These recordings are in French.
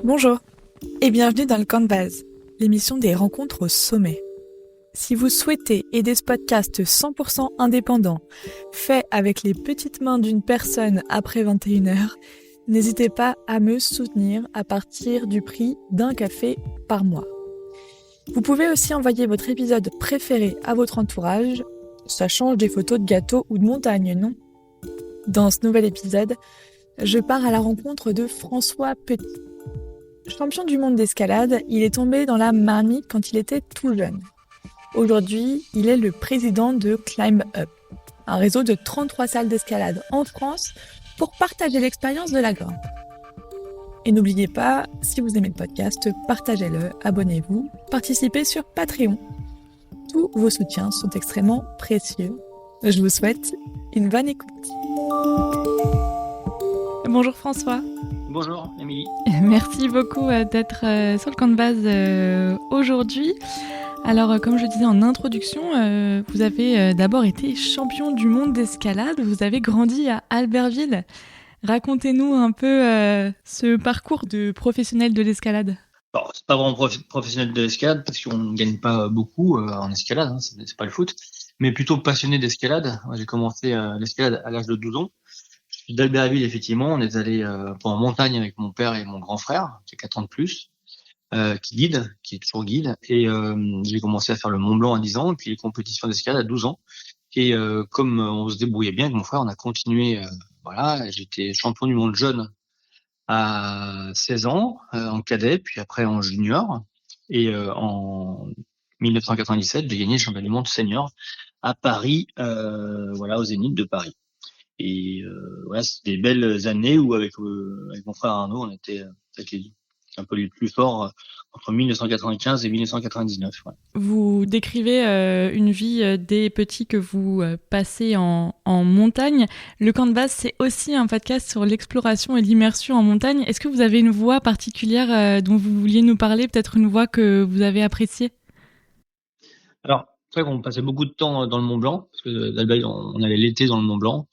Bonjour et bienvenue dans le camp de base, l'émission des rencontres au sommet. Si vous souhaitez aider ce podcast 100% indépendant, fait avec les petites mains d'une personne après 21h, n'hésitez pas à me soutenir à partir du prix d'un café par mois. Vous pouvez aussi envoyer votre épisode préféré à votre entourage. Ça change des photos de gâteaux ou de montagnes, non? Dans ce nouvel épisode, je pars à la rencontre de François Petit. Champion du monde d'escalade, il est tombé dans la marmite quand il était tout jeune. Aujourd'hui, il est le président de Climb Up, un réseau de 33 salles d'escalade en France pour partager l'expérience de la grimpe. Et n'oubliez pas, si vous aimez le podcast, partagez-le, abonnez-vous, participez sur Patreon. Tous vos soutiens sont extrêmement précieux. Je vous souhaite une bonne écoute. Bonjour François. Bonjour Émilie. Merci beaucoup d'être sur le camp de base aujourd'hui. Alors, comme je disais en introduction, vous avez d'abord été champion du monde d'escalade. Vous avez grandi à Albertville. Racontez-nous un peu ce parcours de professionnel de l'escalade. Alors, c'est pas vraiment professionnel de l'escalade parce qu'on ne gagne pas beaucoup en escalade, hein, c'est pas le foot, mais plutôt passionné d'escalade. J'ai commencé l'escalade à l'âge de 12 ans. Je suis d'Albertville, effectivement. On est allé en montagne avec mon père et mon grand frère, qui a 4 ans de plus, qui est toujours guide. Et j'ai commencé à faire le Mont Blanc à 10 ans, et puis les compétitions d'escalade à 12 ans. Et comme on se débrouillait bien avec mon frère, on a continué. Voilà, j'étais champion du monde jeune à 16 ans, en cadet, puis après en junior. Et en 1997, j'ai gagné le championnat du monde senior à Paris, voilà, au Zénith de Paris. Et voilà, c'était des belles années où avec mon frère Arnaud, on était un peu les plus forts entre 1995 et 1999. Ouais. Vous décrivez une vie des petits que vous passez en montagne. Le camp de base, c'est aussi un podcast sur l'exploration et l'immersion en montagne. Est-ce que vous avez une voix particulière dont vous vouliez nous parler, peut-être une voix que vous avez appréciée? Alors, c'est vrai qu'on passait beaucoup de temps dans le Mont Blanc, parce que d'Albert, on allait l'été dans le Mont Blanc.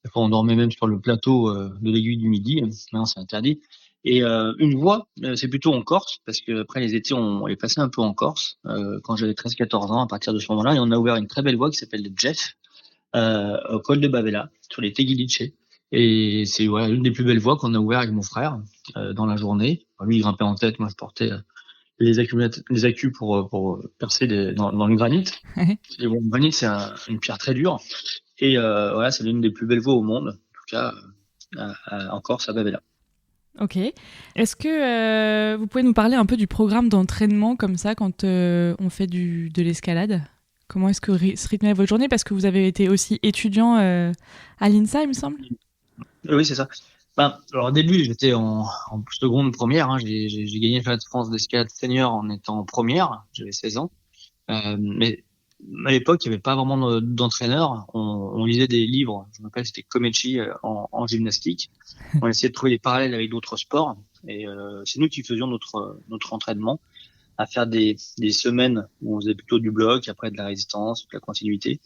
Des fois, on dormait même sur le plateau de l'Aiguille du Midi. Maintenant, c'est interdit. Et une voix, c'est plutôt en Corse, parce que après les étés, on les passait un peu en Corse, quand j'avais 13-14 ans, à partir de ce moment-là. Et on a ouvert une très belle voie qui s'appelle le Jeff, au col de Bavella, sur les Teghilice. Et c'est voilà, l'une des plus belles voies qu'on a ouvert avec mon frère dans la journée. Enfin, lui, il grimpait en tête, moi, je portais les accus pour percer dans le granit. Et bon, le granit, c'est une pierre très dure. Et voilà, c'est l'une des plus belles voies au monde, en tout cas en Corse, à Bavella. Ok. Est-ce que vous pouvez nous parler un peu du programme d'entraînement comme ça quand on fait de l'escalade? Comment est-ce que se rythmait votre journée? Parce que vous avez été aussi étudiant à l'INSA, il me semble. Oui, c'est ça. Alors au début, j'étais en seconde première. Hein, j'ai gagné le championnat de France d'escalade senior en étant en première. J'avais 16 ans. Mais à l'époque, il n'y avait pas vraiment d'entraîneur. On lisait des livres. Je me rappelle, c'était Komechi en gymnastique. On essayait de trouver des parallèles avec d'autres sports. Et c'est nous qui faisions notre entraînement, à faire des semaines où on faisait plutôt du bloc, après de la résistance, de la continuité.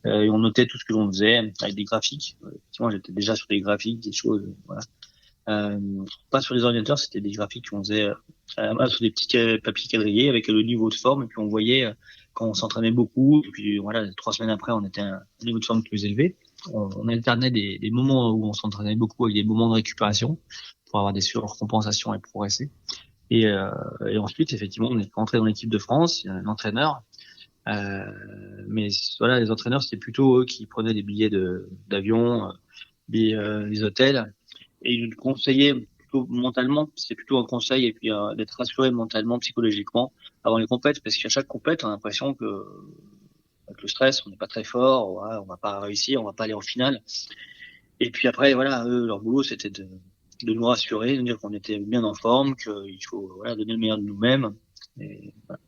Et on notait tout ce que l'on faisait avec des graphiques. Effectivement, j'étais déjà sur des graphiques, des choses, voilà. Pas sur les ordinateurs, c'était des graphiques qu'on faisait sur des petits papiers quadrillés avec le niveau de forme, et puis on voyait quand on s'entraînait beaucoup, et puis voilà, 3 semaines après, on était à un niveau de forme plus élevé. On alternait des moments où on s'entraînait beaucoup avec des moments de récupération pour avoir des surcompensations et progresser. Et ensuite, effectivement, on est rentré dans l'équipe de France, il y a un entraîneur. Mais voilà, les entraîneurs, c'était plutôt eux qui prenaient des billets d'avion, les hôtels, et ils nous conseillaient plutôt mentalement. C'est plutôt un conseil, et puis d'être rassuré mentalement, psychologiquement avant les compètes, parce qu'à chaque compète, on a l'impression que avec le stress, on n'est pas très fort, voilà, on va pas réussir, on va pas aller en finale. Et puis après, voilà, eux, leur boulot, c'était de nous rassurer, de nous dire qu'on était bien en forme, qu'il faut voilà, donner le meilleur de nous-mêmes. Et voilà.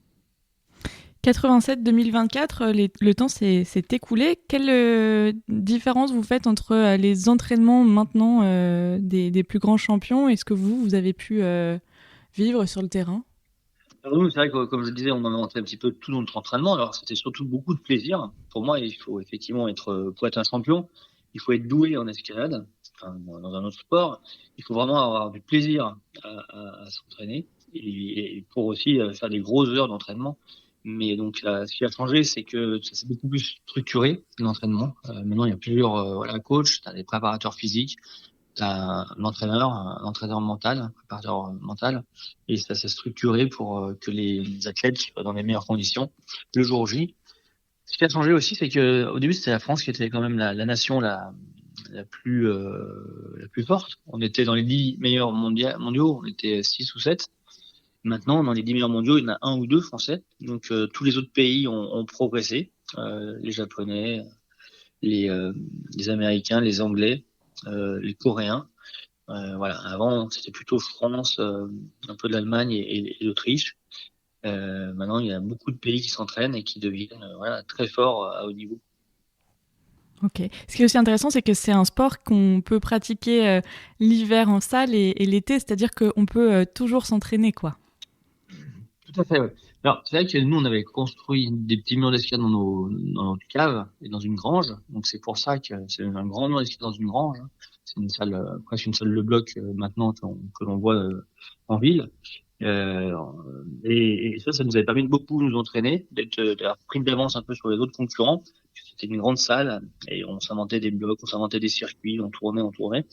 87-2024, le temps s'est écoulé. Quelle différence vous faites entre les entraînements maintenant des plus grands champions et ce que vous avez pu vivre sur le terrain? Alors nous, c'est vrai que, comme je le disais, on a montré un petit peu tout notre entraînement. Alors, c'était surtout beaucoup de plaisir. Pour moi, il faut effectivement pour être un champion, il faut être doué en escalade. dans un autre sport, il faut vraiment avoir du plaisir à s'entraîner et pour aussi faire des grosses heures d'entraînement. Mais donc ce qui a changé, c'est que ça c'est beaucoup plus structuré l'entraînement. Maintenant, il y a plusieurs coachs, tu as des préparateurs physiques, tu as un entraîneur mental, un préparateur mental, et ça s'est structuré pour que les athlètes soient dans les meilleures conditions le jour J. Ce qui a changé aussi, c'est que au début, c'était la France qui était quand même la nation la plus forte. On était dans les 10 meilleurs mondiaux, on était 6 ou 7. Maintenant, dans les 10 meilleurs mondiaux, il y en a un ou deux Français. Donc, tous les autres pays ont progressé. Les Japonais, les Américains, les Anglais, les Coréens. Voilà. Avant, c'était plutôt France, un peu de l'Allemagne et l'Autriche. Maintenant, il y a beaucoup de pays qui s'entraînent et qui deviennent très forts à haut niveau. Ok. Ce qui est aussi intéressant, c'est que c'est un sport qu'on peut pratiquer l'hiver en salle et l'été, c'est-à-dire qu'on peut toujours s'entraîner, quoi. Tout à fait, ouais. Alors, c'est vrai que nous, on avait construit des petits murs d'escalade dans notre cave et dans une grange. Donc, c'est pour ça que c'est un grand mur d'escalade dans une grange. C'est une salle, presque une salle de bloc maintenant que l'on voit en ville. Et ça nous avait permis de beaucoup nous entraîner, d'avoir pris de l'avance un peu sur les autres concurrents. C'était une grande salle et on s'inventait des blocs, on s'inventait des circuits, on tournait.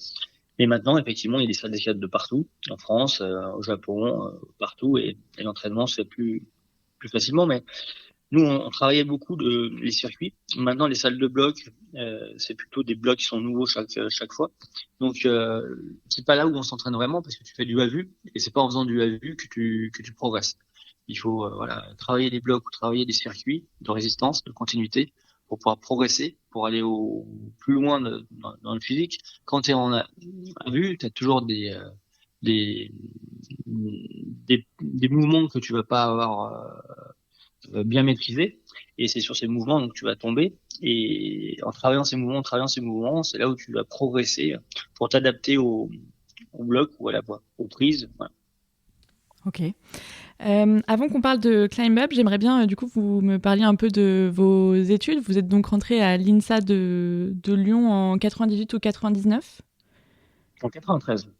Et maintenant, effectivement, il y a des salles d'escalade de partout, en France, au Japon, partout, et l'entraînement se fait plus facilement. Mais nous, on travaillait beaucoup les circuits. Maintenant, les salles de bloc, c'est plutôt des blocs qui sont nouveaux chaque fois. Donc, c'est pas là où on s'entraîne vraiment parce que tu fais du à-vue et c'est pas en faisant du à-vue que tu progresses. Il faut travailler des blocs ou travailler des circuits de résistance, de continuité pour pouvoir progresser, pour aller au plus loin dans le physique. Quand tu es en à-vue, tu as toujours des mouvements que tu vas pas avoir bien maîtrisés et c'est sur ces mouvements donc tu vas tomber et en travaillant ces mouvements, c'est là où tu vas progresser pour t'adapter au bloc ou à la voie, aux prises. Voilà. Ok. Avant qu'on parle de Climb Up, j'aimerais bien, du coup, vous me parliez un peu de vos études. Vous êtes donc rentré à l'INSA de Lyon en 98 ou 99 ? En 93.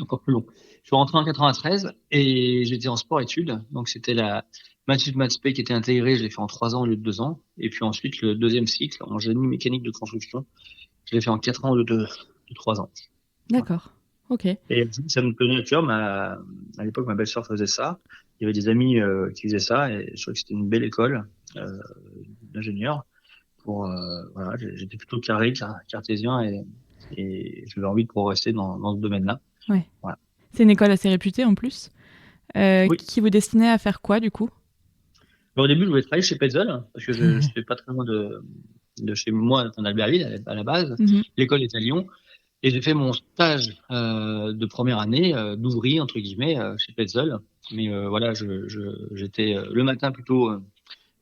Encore plus long. Je suis rentré en 93 et j'étais en sport-études. Donc, c'était la Maths P qui était intégrée. Je l'ai fait en 3 ans au lieu de 2 ans. Et puis ensuite, le deuxième cycle en génie mécanique de construction. Je l'ai fait en 4 ans au lieu de 3 ans. D'accord. Ok. Et ça me tenait à cœur. À l'époque, ma belle-sœur faisait ça. Il y avait des amis qui faisaient ça et je trouvais que c'était une belle école d'ingénieur. J'étais plutôt cartésien et j'avais envie de progresser dans ce domaine-là. Ouais. Voilà. C'est une école assez réputée en plus. Oui. Qui vous destinait à faire quoi du coup ? Au début, je voulais travailler chez Petzl parce que je suis pas très loin de chez moi, en Albertville à la base. Mm-hmm. L'école est à Lyon. Et j'ai fait mon stage de première année d'ouvrier entre guillemets chez Petzl. Mais j'étais le matin plutôt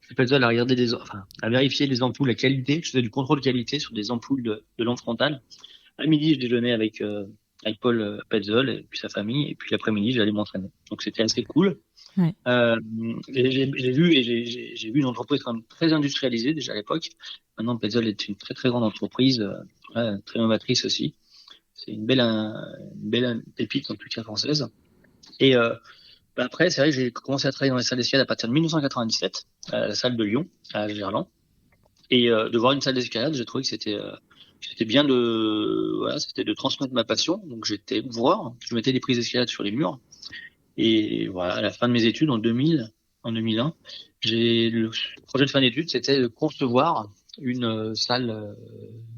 chez Petzl à regarder à vérifier les ampoules, la qualité. Je faisais du contrôle qualité sur des ampoules de lampe frontale. À midi, je déjeunais avec Paul Petzl et puis sa famille. Et puis l'après-midi, j'allais m'entraîner. Donc c'était assez cool. Ouais. J'ai vu une entreprise très industrialisée déjà à l'époque. Maintenant, Petzl est une très très grande entreprise, très novatrice aussi. C'est une belle pépite en tout cas française. Et après, c'est vrai que j'ai commencé à travailler dans les salles d'escalade à partir de 1997, à la salle de Lyon, à Gerland. Et de voir une salle d'escalade, j'ai trouvé que c'était bien c'était de transmettre ma passion. Donc j'étais ouvreur, je mettais des prises d'escalade sur les murs. Et voilà, à la fin de mes études en 2001, le projet de fin d'études, c'était de concevoir une salle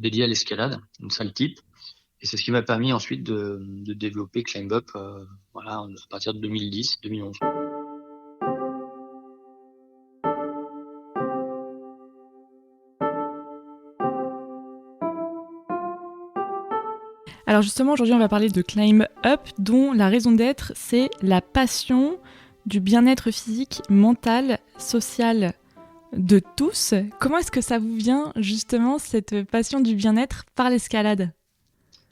dédiée à l'escalade, une salle type. Et c'est ce qui m'a permis ensuite de développer Climb Up à partir de 2010-2011. Alors justement, aujourd'hui, on va parler de Climb Up, dont la raison d'être, c'est la passion du bien-être physique, mental, social de tous. Comment est-ce que ça vous vient, justement, cette passion du bien-être par l'escalade ?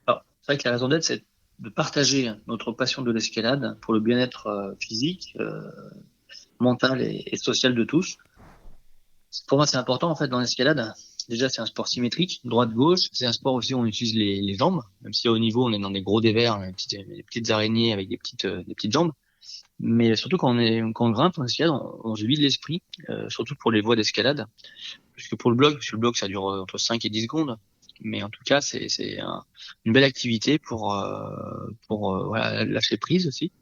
Alors, c'est vrai que la raison d'être, c'est de partager notre passion de l'escalade pour le bien-être physique, mental et social de tous. Pour moi, c'est important, en fait, dans l'escalade. Déjà, c'est un sport symétrique, droite-gauche. C'est un sport aussi où on utilise les jambes. Même si au niveau, on est dans des gros dévers, des petites araignées avec des petites jambes. Mais surtout quand on grimpe en escalade, on se vide l'esprit, surtout pour les voies d'escalade. Parce que parce que le bloc, ça dure entre 5 et 10 secondes. Mais en tout cas, une belle activité pour voilà, lâcher prise aussi.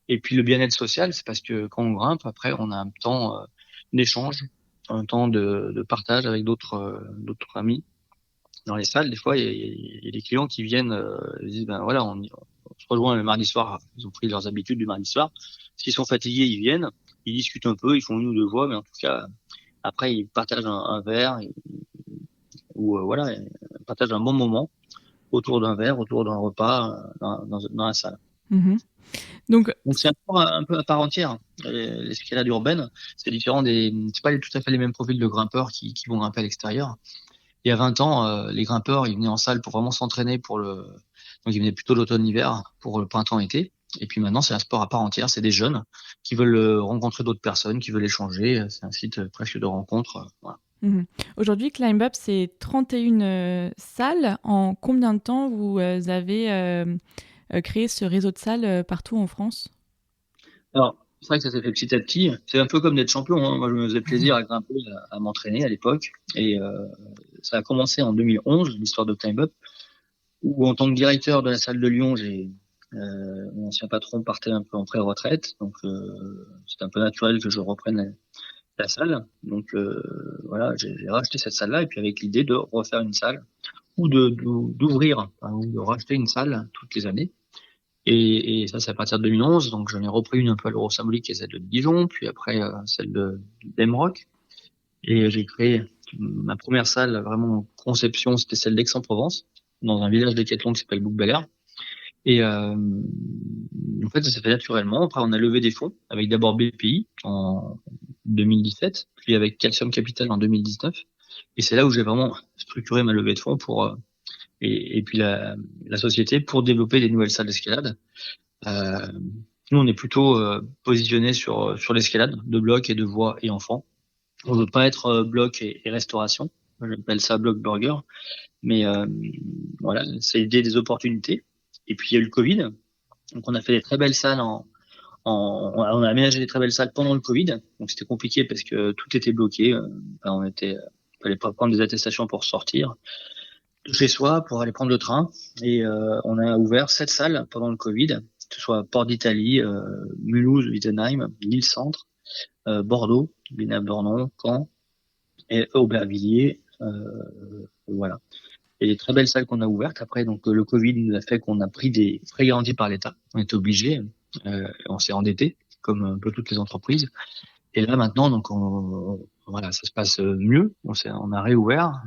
Et puis le bien-être social, c'est parce que quand on grimpe, après, on a un temps d'échange, un temps de partage avec d'autres amis. Dans les salles, des fois, il y a des clients qui viennent, ils disent, ben voilà, on se rejoint le mardi soir. Ils ont pris leurs habitudes du mardi soir. S'ils sont fatigués, ils viennent, ils discutent un peu, ils font une ou deux voix, mais en tout cas, après, ils partagent un verre ou voilà, ils partagent un bon moment autour d'un verre, autour d'un repas dans la salle. Mhm. Donc, Donc c'est un sport un peu à part entière. L'escalade urbaine, c'est différent c'est pas tout à fait les mêmes profils de grimpeurs qui vont grimper à l'extérieur. Il y a 20 ans, les grimpeurs, ils venaient en salle pour vraiment s'entraîner donc ils venaient plutôt l'automne-hiver pour le printemps-été. Et puis maintenant, c'est un sport à part entière. C'est des jeunes qui veulent rencontrer d'autres personnes, qui veulent échanger. C'est un site presque de rencontre. Voilà. Aujourd'hui, Climb Up, c'est 31 salles. En combien de temps vous avez créé ce réseau de salles partout en France? Alors, c'est vrai que ça s'est fait petit à petit. C'est un peu comme d'être champion, hein. Moi, je me faisais plaisir à grimper, à m'entraîner à l'époque. Et ça a commencé en 2011, l'histoire de Climb Up, où en tant que directeur de la salle de Lyon, mon ancien patron partait un peu en pré-retraite. Donc, c'est un peu naturel que je reprenne la salle. Donc, voilà, j'ai racheté cette salle-là. Et puis, avec l'idée de refaire une salle ou d'ouvrir, enfin, ou de racheter une salle toutes les années. Et ça, c'est à partir de 2011. Donc, j'en ai repris une un peu à l'Euro Symbolique, qui est celle de Dijon, puis après celle d'Emeraude. Et j'ai créé ma première salle, vraiment en conception, c'était celle d'Aix-en-Provence, dans un village décathlon qui s'appelle Bouc-Belair. Et en fait, ça s'est fait naturellement. Après, on a levé des fonds avec d'abord BPI en 2017, puis avec Calcium Capital en 2019. Et c'est là où j'ai vraiment structuré ma levée de fonds et puis la société pour développer des nouvelles salles d'escalade. Nous, on est plutôt positionné sur l'escalade de blocs et de voies et enfants. On veut pas être bloc et restauration. J'appelle ça bloc burger. Mais voilà, c'est l'idée des opportunités. Et puis il y a eu le Covid. Donc on a fait des très belles salles on a aménagé des très belles salles pendant le Covid. Donc c'était compliqué parce que tout était bloqué. Fallait pas prendre des attestations pour sortir de chez soi, pour aller prendre le train. Et on a ouvert 7 salles pendant le Covid, que ce soit Port d'Italie, Mulhouse, Wittenheim, Lille Centre, Bordeaux, Bénin-Bornon, Caen et Aubervilliers. Voilà. Et des très belles salles qu'on a ouvertes. Après, donc le Covid nous a fait qu'on a pris des frais garantis par l'État. On était obligé, on s'est endetté, comme un peu toutes les entreprises. Et là maintenant, donc voilà, ça se passe mieux. On a réouvert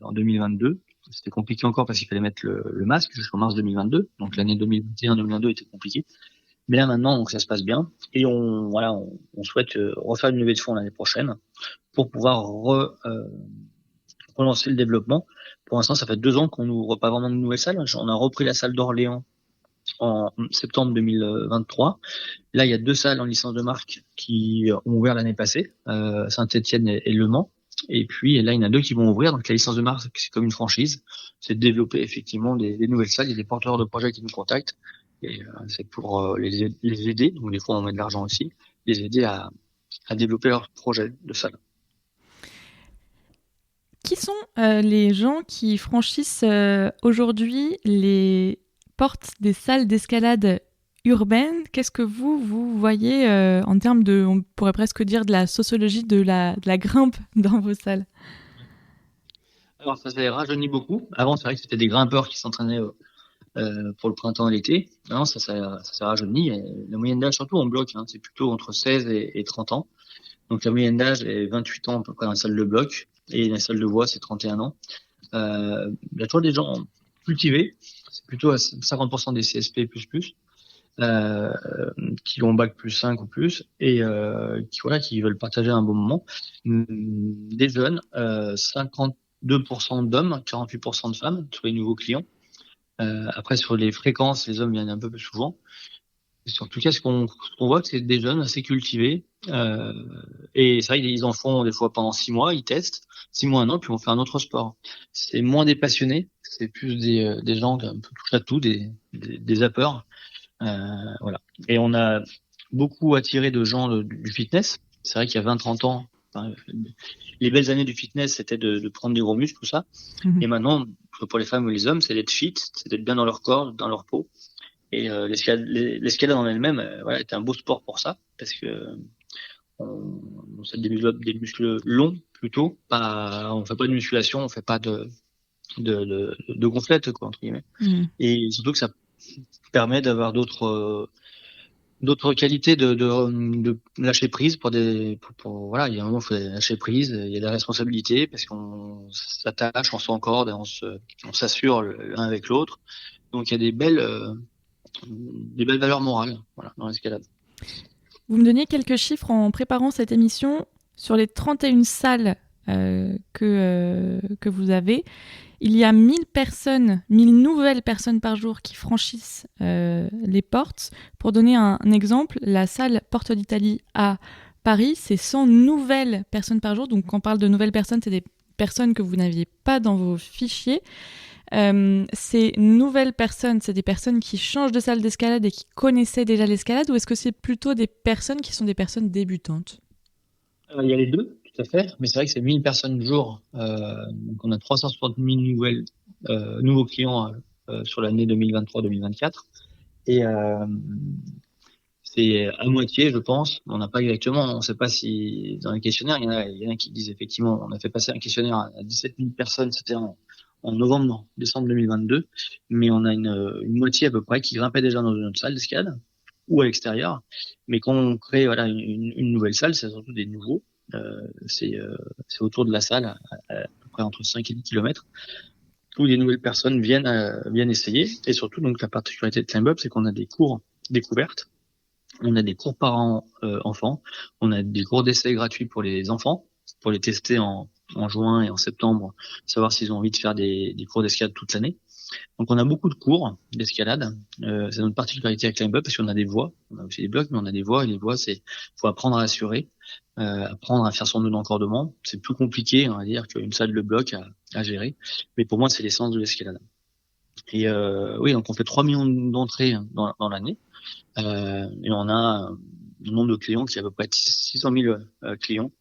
en 2022. C'était compliqué encore parce qu'il fallait mettre le masque jusqu'en mars 2022. Donc l'année 2021-2022 était compliquée. Mais là maintenant, donc ça se passe bien. Et on souhaite refaire une levée de fonds l'année prochaine pour pouvoir relancer le développement. Pour l'instant, ça fait 2 ans qu'on n'ouvre pas vraiment de nouvelles salles. On a repris la salle d'Orléans en septembre 2023. Là, il y a 2 salles en licence de marque qui ont ouvert l'année passée, Saint-Etienne et Le Mans. Et puis là, il y en a 2 qui vont ouvrir. Donc la licence de marque, c'est comme une franchise. C'est de développer effectivement des nouvelles salles. Il y a des porteurs de projets qui nous contactent. Et c'est pour les aider. Donc des fois, on met de l'argent aussi. Les aider à développer leur projet de salle. Qui sont les gens qui franchissent aujourd'hui les portes des salles d'escalade urbaines? Qu'est-ce que vous voyez en termes de, on pourrait presque dire, de la sociologie de la grimpe dans vos salles? Alors ça s'est rajeuni beaucoup. Avant, c'est vrai que c'était des grimpeurs qui s'entraînaient pour le printemps et l'été. Maintenant, ça s'est rajeuni. Et la moyenne d'âge, surtout en bloc, hein, c'est plutôt entre 16 et 30 ans. Donc la moyenne d'âge est 28 ans à peu près dans la salle de bloc. Et la salle de voix, c'est 31 ans. Il y a toujours des gens cultivés. C'est plutôt à 50% des CSP++, qui ont bac +5 ou plus, et qui veulent partager un bon moment. Des jeunes, 52% d'hommes, 48% de femmes, sur les nouveaux clients. Après, sur les fréquences, les hommes viennent un peu plus souvent. En tout cas, ce qu'on voit, c'est des jeunes assez cultivés, Euh, et c'est vrai qu'ils en font des fois pendant 6 mois, ils testent, 6 mois, un an, puis on fait un autre sport. C'est moins des passionnés, c'est plus des gens qui un peu touche à tout, des zappeurs. Voilà. Et on a beaucoup attiré de gens du fitness. C'est vrai qu'il y a 20-30 ans, enfin, les belles années du fitness, c'était de prendre des gros muscles, tout ça. Mhm. Et maintenant, pour les femmes ou les hommes, c'est d'être fit, c'est d'être bien dans leur corps, dans leur peau. Et l'escalade en elle-même, voilà, est un beau sport pour ça, parce que on se développe des muscles longs plutôt. Pas, on fait pas de musculation, on fait pas de gonflette, quoi, entre guillemets. Mhm. Et surtout que ça permet d'avoir d'autres qualités de lâcher prise voilà, il y a un moment, il faut lâcher prise, il y a des responsabilités parce qu'on s'attache, on s'encorde, et on s'assure l'un avec l'autre. Donc il y a des belles valeurs morales, voilà, dans l'escalade. Vous me donniez quelques chiffres en préparant cette émission sur les 31 salles que vous avez. Il y a 1000 personnes, 1000 nouvelles personnes par jour qui franchissent les portes. Pour donner un exemple, la salle Porte d'Italie à Paris, c'est 100 nouvelles personnes par jour. Donc quand on parle de nouvelles personnes, c'est des personnes que vous n'aviez pas dans vos fichiers. Ces nouvelles personnes, c'est des personnes qui changent de salle d'escalade et qui connaissaient déjà l'escalade, ou est-ce que c'est plutôt des personnes qui sont des personnes débutantes? Il y a les deux, tout à fait, mais c'est vrai que c'est 1000 personnes jour. Donc on a 360 000 nouveaux clients sur l'année 2023-2024. Et c'est à moitié, je pense. On n'a pas exactement, on ne sait pas si dans les questionnaires, il y en a qui disent effectivement, on a fait passer un questionnaire à 17 000 personnes, c'était en novembre, décembre 2022, mais on a une moitié à peu près qui grimpait déjà dans notre salle d'escalade ou à l'extérieur. Mais quand on crée voilà une nouvelle salle, c'est surtout des nouveaux. C'est autour de la salle, à peu près entre 5 et 10 kilomètres, où des nouvelles personnes viennent essayer. Et surtout, donc la particularité de Climb Up, c'est qu'on a des cours découvertes. On a des cours parents-enfants. On a des cours d'essai gratuits pour les enfants, pour les tester en juin et en septembre, savoir s'ils ont envie de faire des cours d'escalade toute l'année. Donc on a beaucoup de cours d'escalade. C'est notre particularité avec Climb Up parce qu'on a des voies. On a aussi des blocs, mais on a des voies. Et les voies, faut apprendre à assurer, apprendre à faire son nœud d'encordement. C'est plus compliqué, on va dire, qu'une salle de bloc à gérer. Mais pour moi, c'est l'essence de l'escalade. Et oui, donc on fait 3 millions d'entrées dans l'année. Et on a un nombre de clients qui est à peu près 600 000 clients.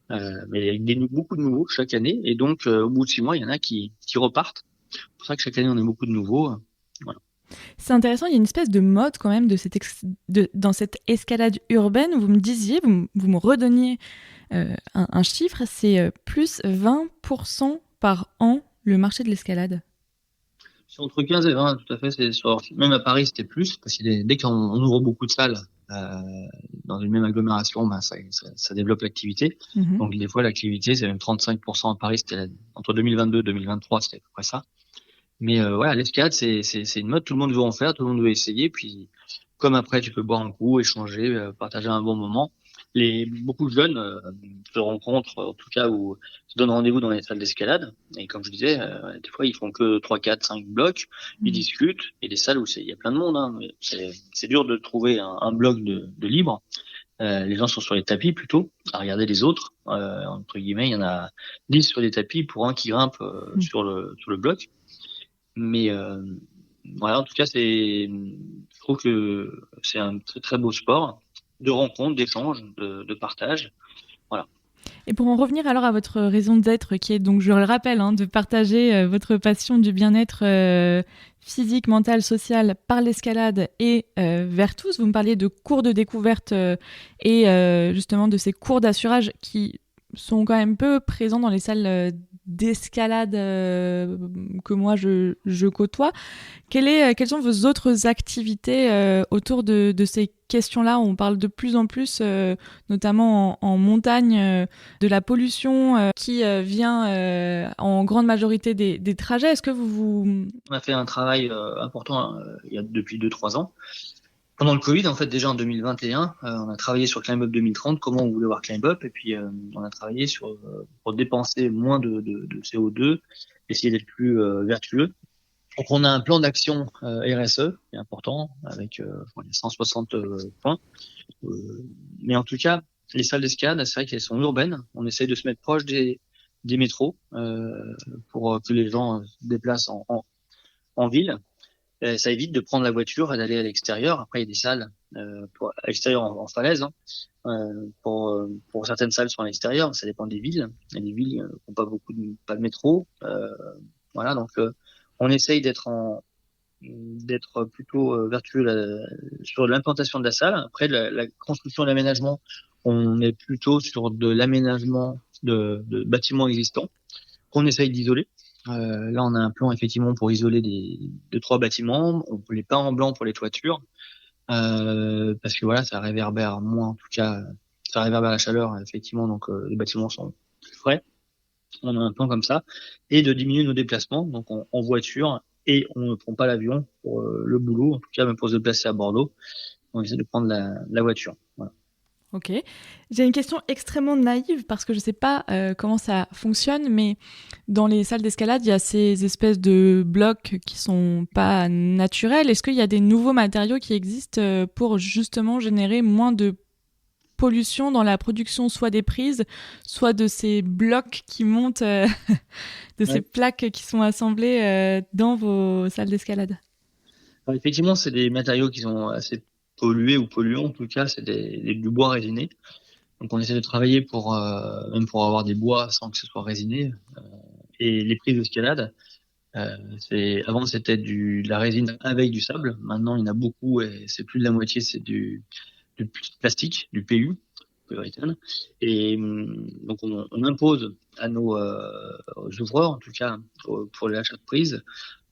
Mais il y a beaucoup de nouveaux chaque année. Et donc, au bout de 6 mois, il y en a qui repartent. C'est pour ça que chaque année, on a beaucoup de nouveaux. Voilà. C'est intéressant, il y a une espèce de mode quand même dans cette escalade urbaine. Vous me disiez, vous me redonniez un chiffre, c'est plus 20% par an le marché de l'escalade. C'est entre 15 et 20, tout à fait. Même à Paris, c'était plus, parce que dès qu'on ouvre beaucoup de salles dans une même agglomération, ben ça développe l'activité. Mhm. Donc des fois, l'activité, c'est même 35% à Paris. Entre 2022 et 2023, c'était à peu près ça. Mais voilà, l'escalade, c'est une mode. Tout le monde veut en faire, tout le monde veut essayer. Puis comme après, tu peux boire un coup, échanger, partager un bon moment. Beaucoup de jeunes se rencontrent, en tout cas, ou se donnent rendez-vous dans les salles d'escalade. Et comme je disais, des fois, ils font que 3, 4, 5 blocs. Ils discutent. Et des salles où il y a plein de monde. Hein, mais c'est dur de trouver un bloc de libre. Les gens sont sur les tapis plutôt, à regarder les autres. Entre guillemets, il y en a 10 sur les tapis pour un qui grimpe sur le bloc. Mais voilà, en tout cas, je trouve que c'est un très très beau sport de rencontre, d'échange, de partage. Voilà. Et pour en revenir alors à votre raison d'être, qui est donc, je le rappelle, de partager votre passion du bien-être physique, mental, social par l'escalade et vers tous. Vous me parliez de cours de découverte et justement de ces cours d'assurage qui sont quand même peu présents dans les salles d'escalade que moi je côtoie. Quelles sont vos autres activités autour de ces questions-là? On parle de plus en plus, notamment en montagne, de la pollution qui vient en grande majorité des trajets. Est-ce que vous... On a fait un travail important depuis 2-3 ans. Pendant le Covid, en fait, déjà en 2021, on a travaillé sur Climb Up 2030, comment on voulait voir Climb Up, et puis on a travaillé pour dépenser moins de CO2, essayer d'être plus vertueux. Donc on a un plan d'action RSE qui est important avec 160 points. Mais en tout cas, les salles d'escalade, c'est vrai qu'elles sont urbaines. On essaye de se mettre proche des métros pour que les gens se déplacent en ville. Ça évite de prendre la voiture et d'aller à l'extérieur. Après, il y a des salles à l'extérieur en falaise. Hein. Pour certaines salles sont à l'extérieur, ça dépend des villes. Il y a des villes qui n'ont pas de métro. Voilà, donc on essaye d'être plutôt vertueux sur l'implantation de la salle. Après, la construction et l'aménagement, on est plutôt sur de l'aménagement de bâtiments existants qu'on essaye d'isoler. Là, on a un plan effectivement pour isoler 2-3 bâtiments. On les peint en blanc pour les toitures parce que voilà, ça réverbère moins, en tout cas, ça réverbère la chaleur effectivement. Donc les bâtiments sont plus frais. On a un plan comme ça et de diminuer nos déplacements, donc en voiture, et on ne prend pas l'avion pour le boulot, en tout cas même pour se déplacer à Bordeaux. On essaie de prendre la voiture. Voilà. Ok. J'ai une question extrêmement naïve parce que je ne sais pas comment ça fonctionne, mais dans les salles d'escalade, il y a ces espèces de blocs qui ne sont pas naturels. Est-ce qu'il y a des nouveaux matériaux qui existent pour justement générer moins de pollution dans la production, soit des prises, soit de ces blocs qui montent, ces plaques qui sont assemblées dans vos salles d'escalade? Alors, effectivement, c'est des matériaux qui sont assez pollués ou polluants, en tout cas, c'est du bois résiné. Donc on essaie de travailler même pour avoir des bois sans que ce soit résiné. Et les prises d'escalade, avant c'était de la résine avec du sable. Maintenant il y en a beaucoup et c'est plus de la moitié, c'est du plastique, du PU, polyuréthane. Et donc on impose à nos ouvreurs, en tout cas pour l'achat de prises,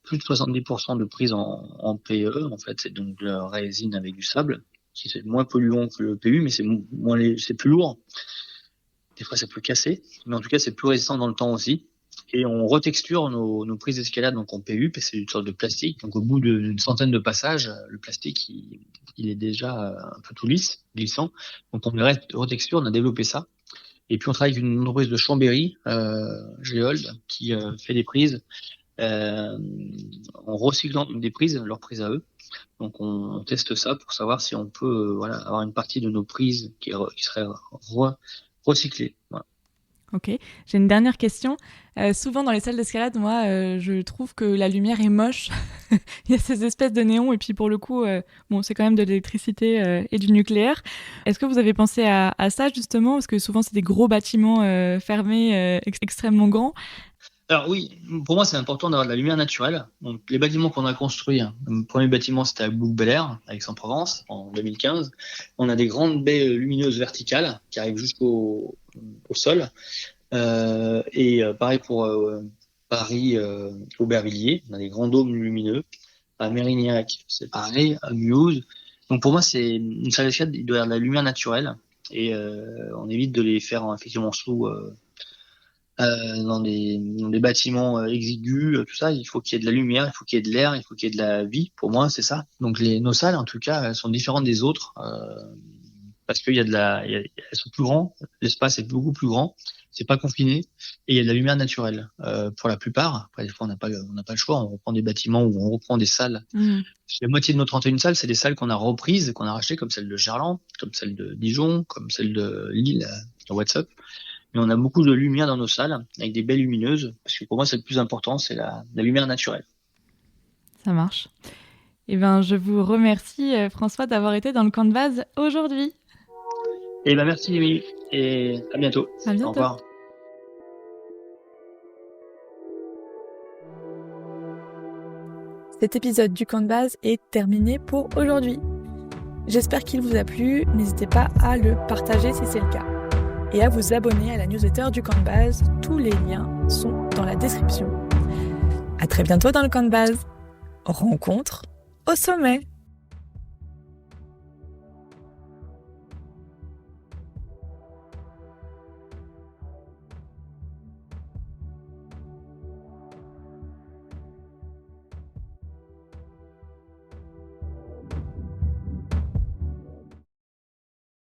plus de 70% de prises en PE. En fait, c'est donc de la résine avec du sable, qui c'est moins polluant que le PU, mais c'est plus lourd. Des fois, ça peut casser, mais en tout cas, c'est plus résistant dans le temps aussi. Et on retexture nos prises d'escalade donc en PU, parce que c'est une sorte de plastique. Donc au bout d'une centaine de passages, le plastique il est déjà un peu tout lisse, glissant. Donc on le retexture, on a développé ça. Et puis on travaille avec une entreprise de Chambéry, Géold, qui fait des prises en recyclant des prises, leurs prises à eux. Donc on teste ça pour savoir si on peut avoir une partie de nos prises qui serait recyclée. Voilà. Ok, j'ai une dernière question. Souvent dans les salles d'escalade, moi, je trouve que la lumière est moche. Il y a ces espèces de néons et puis pour le coup, c'est quand même de l'électricité et du nucléaire. Est-ce que vous avez pensé à ça justement? Parce que souvent c'est des gros bâtiments fermés, extrêmement grands. Alors oui, pour moi c'est important d'avoir de la lumière naturelle. Donc les bâtiments qu'on a construits, le premier bâtiment c'était à Bouc-Bel-Air, à Aix-en-Provence, en 2015. On a des grandes baies lumineuses verticales qui arrivent jusqu'au sol. Pareil pour Paris, Aubervilliers, on a des grands dômes lumineux. À Mérignac, c'est pareil, à Mulhouse. Donc pour moi c'est une salle d'escalade, il doit y avoir de la lumière naturelle et on évite de les faire effectivement sous dans des bâtiments exigus, tout ça, il faut qu'il y ait de la lumière, il faut qu'il y ait de l'air, il faut qu'il y ait de la vie. Pour moi, c'est ça. Donc nos salles, en tout cas, elles sont différentes des autres parce qu'il y a elles sont plus grandes, l'espace est beaucoup plus grand, c'est pas confiné et il y a de la lumière naturelle pour la plupart. Après, des fois, on n'a pas le choix. On reprend des bâtiments ou on reprend des salles. La moitié de nos 31 salles, c'est des salles qu'on a reprises, qu'on a rachetées, comme celle de Gerland, comme celle de Dijon, comme celle de Lille, à WhatsApp. Mais on a beaucoup de lumière dans nos salles, avec des baies lumineuses, parce que pour moi, c'est le plus important, c'est la lumière naturelle. Ça marche. Eh ben, je vous remercie, François, d'avoir été dans le camp de base aujourd'hui. Eh ben, merci, Émilie, et à bientôt. À bientôt. Au revoir. Cet épisode du camp de base est terminé pour aujourd'hui. J'espère qu'il vous a plu. N'hésitez pas à le partager si c'est le cas. Et à vous abonner à la newsletter du camp de base. Tous les liens sont dans la description. À très bientôt dans le camp de base. Rencontre au sommet.